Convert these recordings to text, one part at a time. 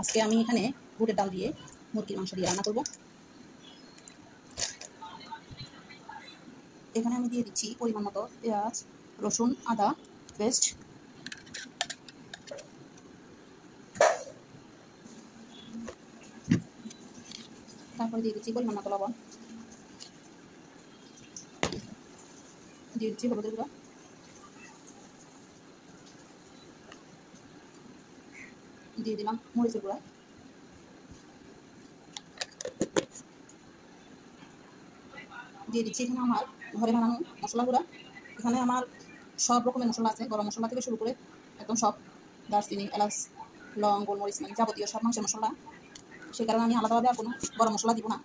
আজকে আমি এখানে বুটের ডাল দিয়ে মুরগির মাংস দিয়ে রান্না করব। এখানে আমি দিয়ে দিচ্ছি পরিমাণ মতো পেঁয়াজ, রসুন, আদা পেস্ট, তারপরে দিয়ে দিচ্ছি পরিমাণ মতো লবণ, দিয়ে দিচ্ছি হলুদের গুঁড়া, দিয়ে দিলাম মরিচের গুঁড়া, দিয়ে দিচ্ছি এখানে আমার ঘরে বানানো মশলা গুঁড়া। এখানে আমার সব রকমের মশলা আছে, গরম মশলা থেকে শুরু করে একদম সব, দারচিনি, এলাচ, লং, গোলমরিচ, মানে যাবতীয় সব মাংসের মশলা। সেই কারণে আমি আলাদাভাবে আর কোনো গরম মশলা দিব না,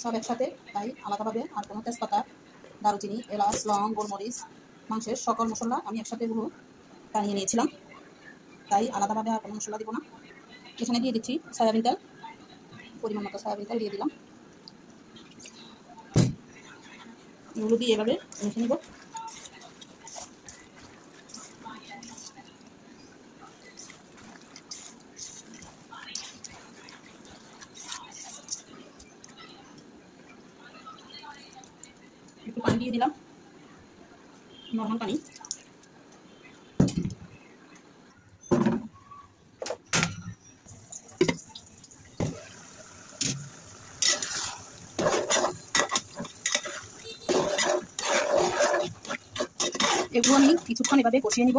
সব একসাথে। তাই আলাদাভাবে আর কোনো তেজপাতা, দারুচিনি, এলাচ, লং, গোলমরিচ, মাংসের সকল মশলা আমি একসাথে এগুলো বানিয়ে নিয়েছিলাম, তাই আলাদাভাবে আর কোনো মশলা দিব না। এখানে দিয়ে দিচ্ছি সয়াবিন তেল, পরিমাণ মতো সয়াবিন তেল দিয়ে দিলাম। এগুলো দিয়ে এভাবে মেখে নেব। একটু পানি দিয়ে দিলাম, নরমাল পানি। এগুলো আমি কিছুক্ষণ এভাবে কষিয়ে নিব।